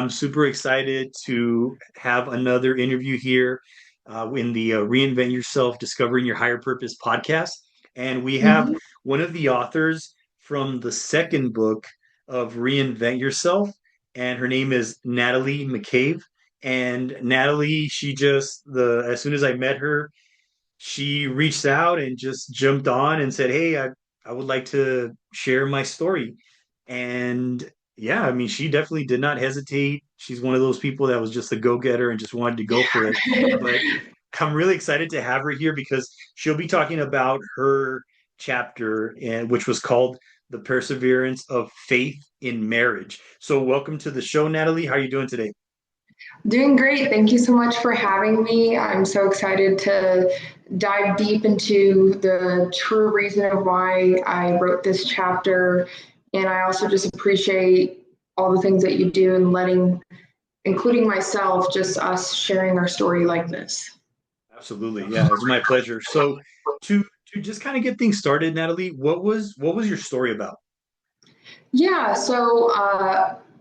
I'm super excited to have another interview here in the Reinvent Yourself, Discovering Your Higher Purpose podcast. And we have Mhm. one of the authors from the second book of Reinvent Yourself, and her name is Natalie McCabe. And Natalie, as soon as I met her, she reached out and just jumped on and said, "Hey, I would like to share my story." And yeah, I mean, she definitely did not hesitate. She's one of those people that was just a go-getter and just wanted to go for it. But I'm really excited to have her here because she'll be talking about her chapter, and which was called The Perseverance of Faith in Marriage. So welcome to the show, Natalie. How are you doing today? Doing great. Thank you so much for having me. I'm so excited to dive deep into the true reason of why I wrote this chapter. And I also just appreciate all the things that you do and including myself, just us sharing our story like this. Absolutely. Yeah, it's my pleasure. So to just kind of get things started, Natalie, what was your story about? Yeah,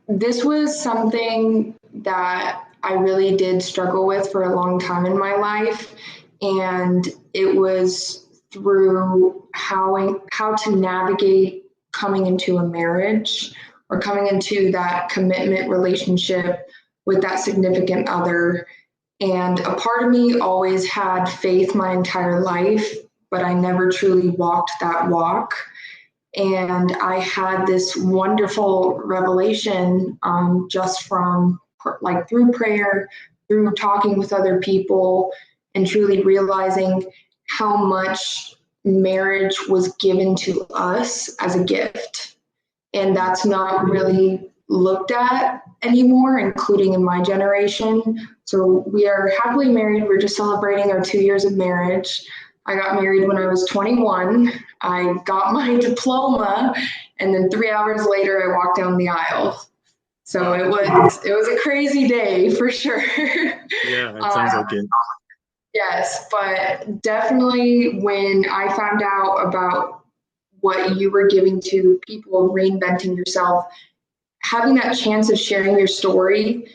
this was something that I really did struggle with for a long time in my life. And it was through how to navigate coming into a marriage or coming into that commitment relationship with that significant other. And a part of me always had faith my entire life, but I never truly walked that walk. And I had this wonderful revelation just from like through prayer, through talking with other people, and truly realizing how much marriage was given to us as a gift. And that's not really looked at anymore, including in my generation. So we are happily married. We're just celebrating our 2 years of marriage. I got married when I was 21. I got my diploma, and then 3 hours later, I walked down the aisle. So Wow. it was a crazy day for sure. Yeah, it um, sounds like it. yes, but definitely when I found out about what you were giving to people, reinventing yourself, having that chance of sharing your story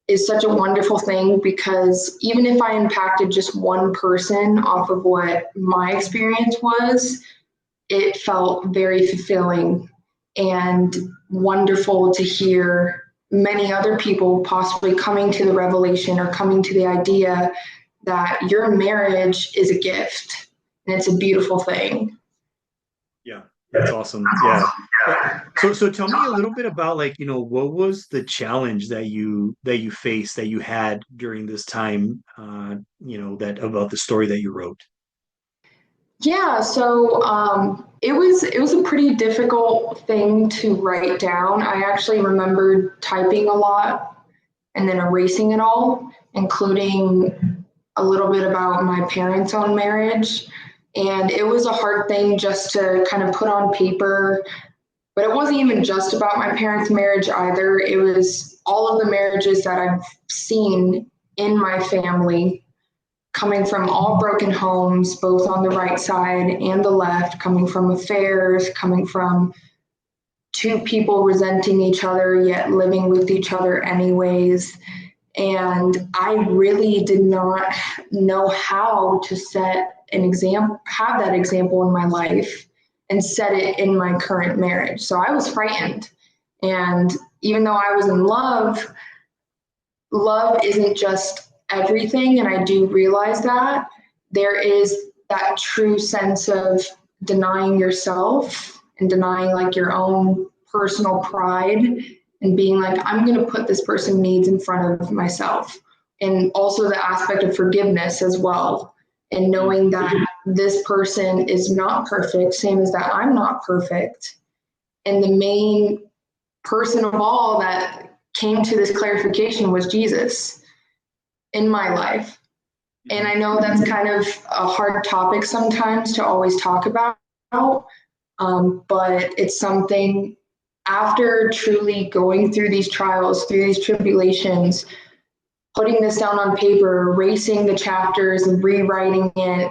is such a wonderful thing because even if I impacted just one person off of what my experience was, it felt very fulfilling and wonderful to hear many other people possibly coming to the revelation or coming to the idea that your marriage is a gift and it's a beautiful thing. Yeah, that's awesome. Yeah. So tell me a little bit about, like, what was the challenge that you faced, that you had during this time, that about the story that you wrote. Yeah, so it was a pretty difficult thing to write down. I actually remembered typing a lot and then erasing it all, including a little bit about my parents' own marriage. And it was a hard thing just to kind of put on paper, but it wasn't even just about my parents' marriage either. It was all of the marriages that I've seen in my family coming from all broken homes, both on the right side and the left, coming from affairs, coming from two people resenting each other yet living with each other anyways. And I really did not know how to set an example, have that example in my life and set it in my current marriage. So I was frightened. And even though I was in love, love isn't just everything. And I do realize that there is that true sense of denying yourself and denying like your own personal pride and being like, I'm going to put this person's needs in front of myself. And also the aspect of forgiveness as well. And Mm. knowing that this person is not perfect, same as that I'm not perfect. And the main person of all that came to this clarification was Jesus in my life. And I Mhm. know that's kind of a hard topic sometimes to always talk about, but it's something after truly going through these trials, through these tribulations, putting this down on paper, erasing the chapters and rewriting it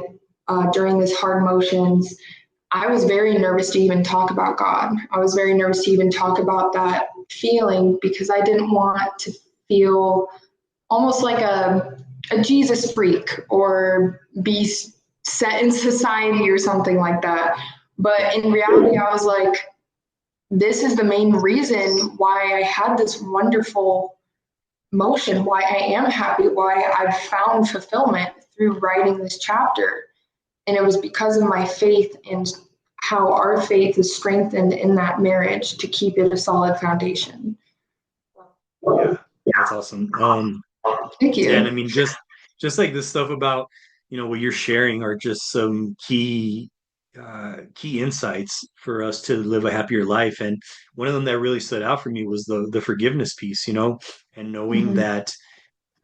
during this hard motions, I was very nervous to even talk about God. I was very nervous to even talk about that feeling because I didn't want to feel almost like a Jesus freak or be set in society or something like that. But in reality, I was like, this is the main reason why I had this wonderful motion, why I am happy, why I've found fulfillment through writing this chapter. And it was because of my faith and how our faith is strengthened in that marriage to keep it a solid foundation. Yeah, that's awesome. Thank Yeah, and I you. mean, just like this stuff about, what you're sharing are just some key insights for us to live a happier life. And one of them that really stood out for me was the forgiveness piece, and knowing Mm-hmm. that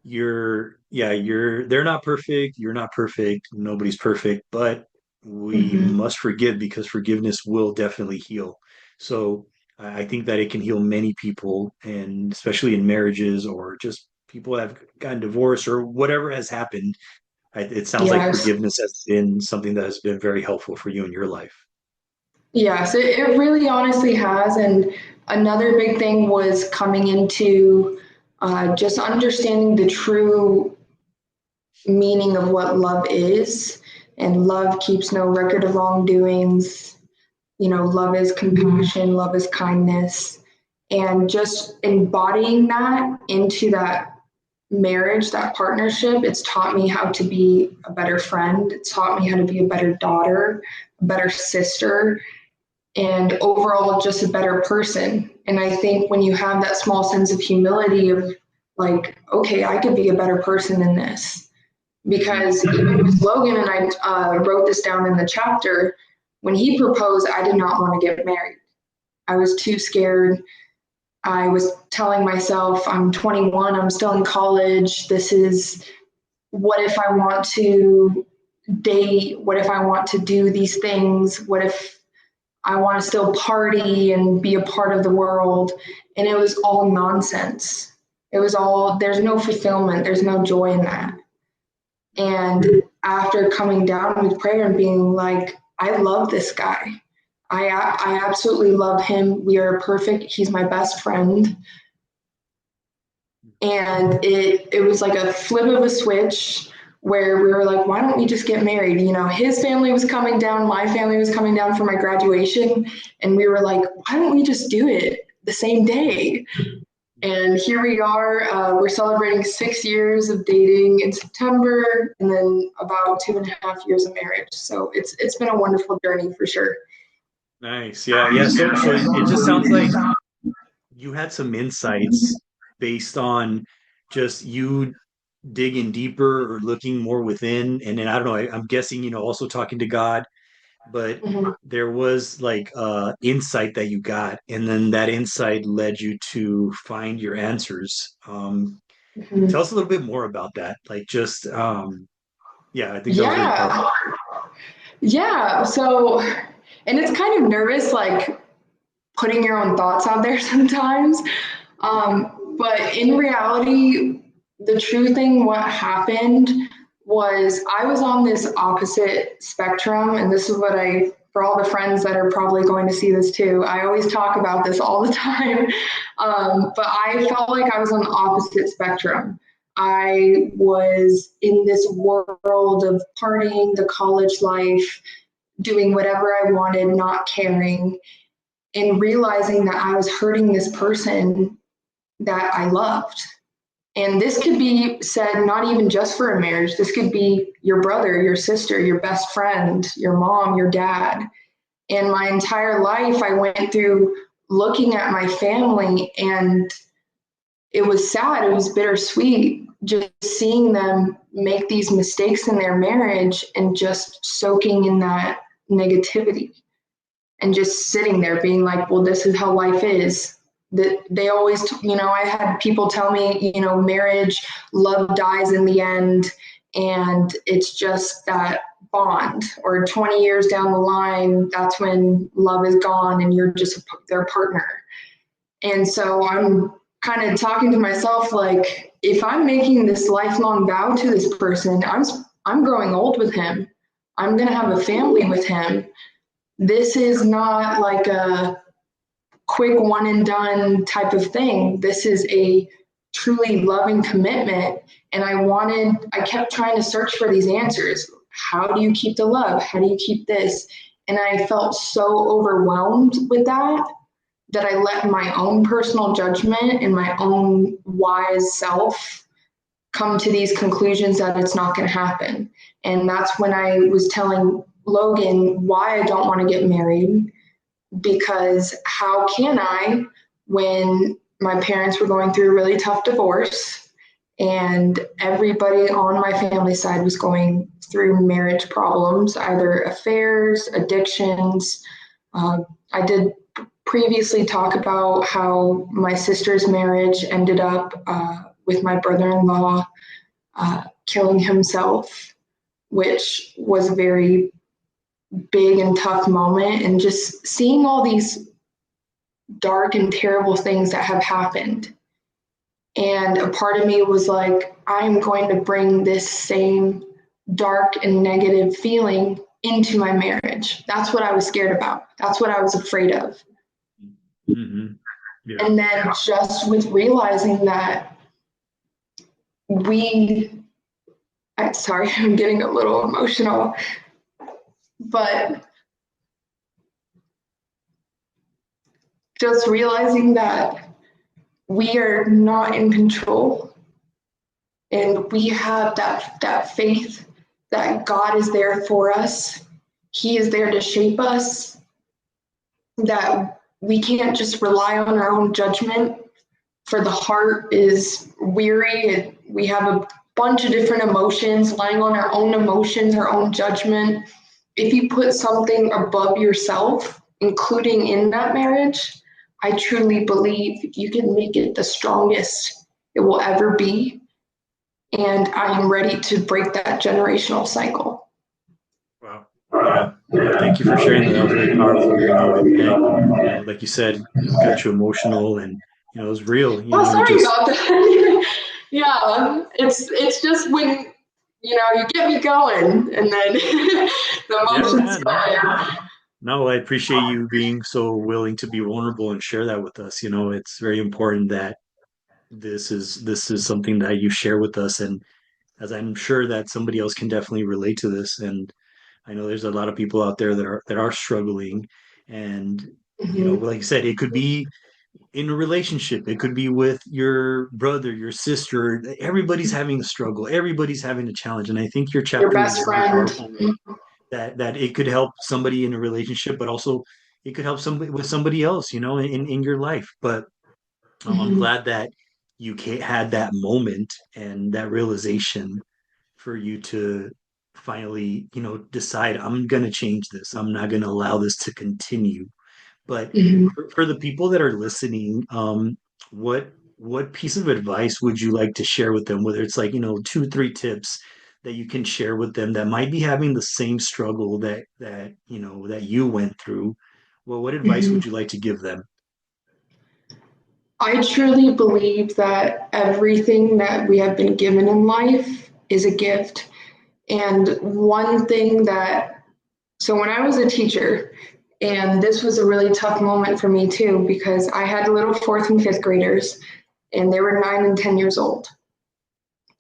they're not perfect, you're not perfect, nobody's perfect, but we Mm-hmm. must forgive because forgiveness will definitely heal. So I think that it can heal many people, and especially in marriages or just people that have gotten divorced or whatever has happened. It sounds like Yes. forgiveness has been something that has been very helpful for you in your life. Yes, it really honestly has. And another big thing was coming into just understanding the true meaning of what love is. And love keeps no record of wrongdoings. Love is compassion, love is kindness. And just embodying that into that marriage, that partnership, it's taught me how to be a better friend. It's taught me how to be a better daughter, a better sister, and overall just a better person. And I think when you have that small sense of humility of like, okay, I could be a better person than this. Mhm. Because even with Logan, and I wrote this down in the chapter, when he proposed, I did not want to get married. I was too scared. I was telling myself, I'm 21, I'm still in college. This is what if I want to date? What if I want to do these things? What if I want to still party and be a part of the world? And it was all nonsense. It was all, there's no fulfillment, there's no joy in that. And after coming down with prayer and being like, I love this guy. I absolutely love him. We are perfect. He's my best friend. And it was like a flip of a switch where we were like, why don't we just get married? His family was coming down, my family was coming down for my graduation, and we were like, why don't we just do it the same day? And here we are. We're celebrating 6 years of dating in September, and then about 2.5 years of marriage. So it's been a wonderful journey for sure. Nice. Yeah, yeah. So it just sounds like you had some insights based on just you digging deeper or looking more within. And then I don't know, I'm guessing, also talking to God, but Mhm. there was like insight that you got, and then that insight led you to find your answers. Mhm. Tell us a little bit more about that. Like just yeah, I think that was very powerful. Yeah, yeah. So, and it's kind of nervous, like putting your own thoughts out there sometimes. But in reality, the true thing, what happened was I was on this opposite spectrum. And this is what for all the friends that are probably going to see this too, I always talk about this all the time. But I felt like I was on the opposite spectrum. I was in this world of partying, the college life, doing whatever I wanted, not caring, and realizing that I was hurting this person that I loved. And this could be said not even just for a marriage. This could be your brother, your sister, your best friend, your mom, your dad. And my entire life, I went through looking at my family, and it was sad. It was bittersweet just seeing them make these mistakes in their marriage and just soaking in that negativity and just sitting there being like, well, this is how life is. That they always, I had people tell me, marriage, love dies in the end, and it's just that bond. Or 20 years down the line, that's when love is gone and you're just their partner. And so I'm kind of talking to myself like, if I'm making this lifelong vow to this person, I'm growing old with him. I'm gonna have a family with him. This is not like a quick one and done type of thing. This is a truly loving commitment. And I kept trying to search for these answers. How do you keep the love? How do you keep this? And I felt so overwhelmed with that I let my own personal judgment and my own wise self come to these conclusions that it's not going to happen. And that's when I was telling Logan why I don't want to get married, because how can I, when my parents were going through a really tough divorce and everybody on my family side was going through marriage problems, either affairs, addictions. I did previously talk about how my sister's marriage ended up with my brother-in-law killing himself, which was a very big and tough moment. And just seeing all these dark and terrible things that have happened. And a part of me was like, I'm going to bring this same dark and negative feeling into my marriage. That's what I was scared about. That's what I was afraid of. Mm-hmm. Yeah. And then just with realizing that sorry, I'm getting a little emotional, but just realizing that we are not in control and we have that faith that God is there for us. He is there to shape us, that we can't just rely on our own judgment, for the heart is weary and we have a bunch of different emotions, relying on our own emotions, our own judgment. If you put something above yourself, including in that marriage, I truly believe you can make it the strongest it will ever be. And I am ready to break that generational cycle. Wow. Yeah. Thank you for sharing that. That was very powerful. Like you said, got you emotional and, it was real, Oh, you sorry just, about that. Yeah, it's just when you get me going, and then the yeah, emotions yeah, start. no, I appreciate you being so willing to be vulnerable and share that with us. It's very important that this is something that you share with us, and as I'm sure that somebody else can definitely relate to this. And I know there's a lot of people out there that are struggling, and Mhm. like you said, it could be in a relationship, it could be with your brother, your sister. Everybody's having a struggle, everybody's having a challenge, and I think your Your chapter was best very friend. powerful. That it could help somebody in a relationship, but also it could help somebody with somebody else, in your life. But I'm Mhm. glad that you had that moment and that realization for you to finally, decide, I'm going to change this. I'm not going to allow this to continue. But Mhm. for the people that are listening, what piece of advice would you like to share with them? Whether it's like, two, three tips that you can share with them that might be having the same struggle that you went through. Well, what advice Mhm. would you like to give them? I truly believe that everything that we have been given in life is a gift. And one thing so when I was a teacher, and this was a really tough moment for me too, because I had little fourth and fifth graders, and they were 9 and 10 years old.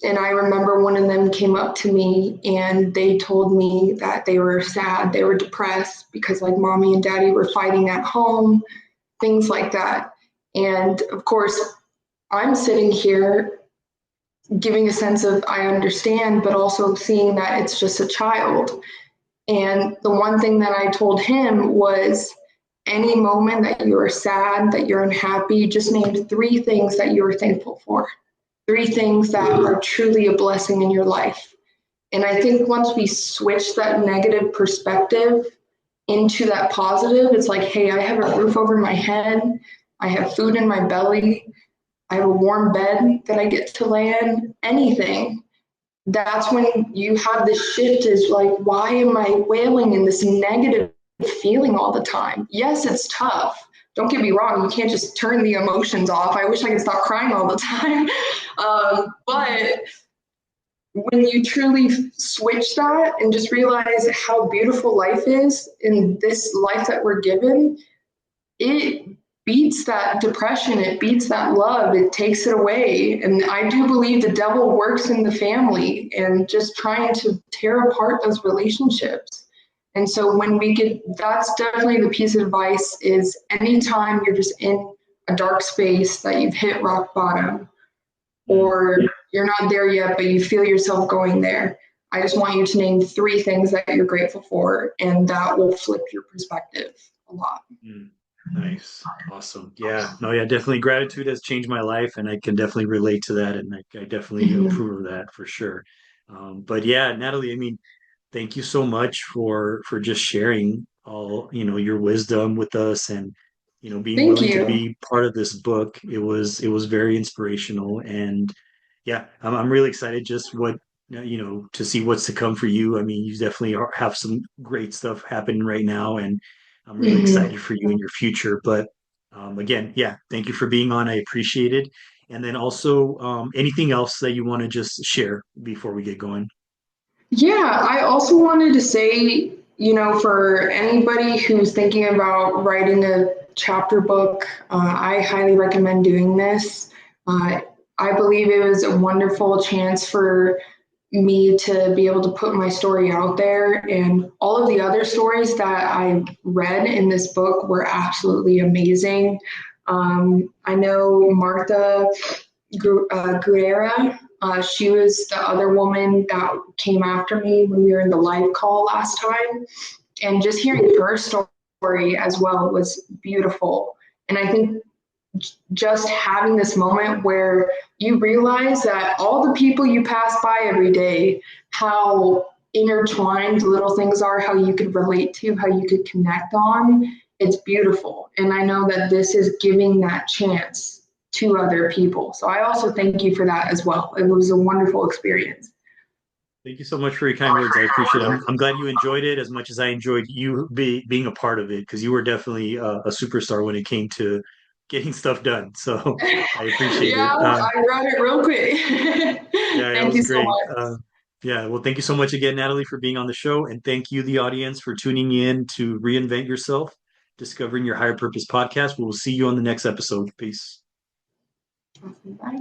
And I remember one of them came up to me and they told me that they were sad, they were depressed because like mommy and daddy were fighting at home, things like that. And of course, I'm sitting here giving a sense of I understand, but also seeing that it's just a child. And the one thing that I told him was any moment that you are sad, that you're unhappy, just name 3 things that you are thankful for. 3 things that are truly a blessing in your life. And I think once we switch that negative perspective into that positive, it's like, hey, I have a roof over my head, I have food in my belly, I have a warm bed that I get to lay in, anything. That's when you have this shift is like, why am I wailing in this negative feeling all the time? Yes, it's tough. Don't get me wrong, you can't just turn the emotions off. I wish I could stop crying all the time. But when you truly switch that and just realize how beautiful life is in this life that we're given, it beats that depression, it beats that love, it takes it away. And I do believe the devil works in the family and just trying to tear apart those relationships. And so when we get, that's definitely the piece of advice is anytime you're just in a dark space that you've hit rock bottom Mm. or you're not there yet, but you feel yourself going there. I just want you to name three things that you're grateful for, and that will flip your perspective a lot. Mm. Nice. Awesome. Yeah. No, yeah, definitely gratitude has changed my life and I can definitely relate to that and I definitely Mhm. approve of that for sure. But yeah, Natalie, I mean, thank you so much for just sharing all, your wisdom with us and being Thank willing to you. be part of this book. It was very inspirational and yeah, I'm really excited just what to see what's to come for you. I mean, you definitely have some great stuff happening right now and I'm really Mhm. excited for you in your future. But again, yeah, thank you for being on. I appreciate it. And then also, anything else that you want to just share before we get going? Yeah, I also wanted to say, for anybody who's thinking about writing a chapter book, I highly recommend doing this. Uh, I believe it was a wonderful chance for me to be able to put my story out there. And all of the other stories that I read in this book were absolutely amazing. I know Martha Guerra. She was the other woman that came after me when we were in the live call last time. And just hearing her story as well was beautiful. And I think just having this moment where you realize that all the people you pass by every day, how intertwined little things are, how you could relate to, how you could connect on, it's beautiful. And I know that this is giving that chance to other people. So I also thank you for that as well. It was a wonderful experience. Thank you so much for your kind words. I appreciate it. I'm glad you enjoyed it as much as I enjoyed you being a part of it because you were definitely a superstar when it came to getting stuff done. So I appreciate Yeah, it. I read it real quick. Yeah, that Thank you was so great. much. Yeah, well, thank you so much again, Natalie, for being on the show. And thank you, the audience, for tuning in to Reinvent Yourself, Discovering Your Higher Purpose podcast. We will see you on the next episode. Peace. Bye.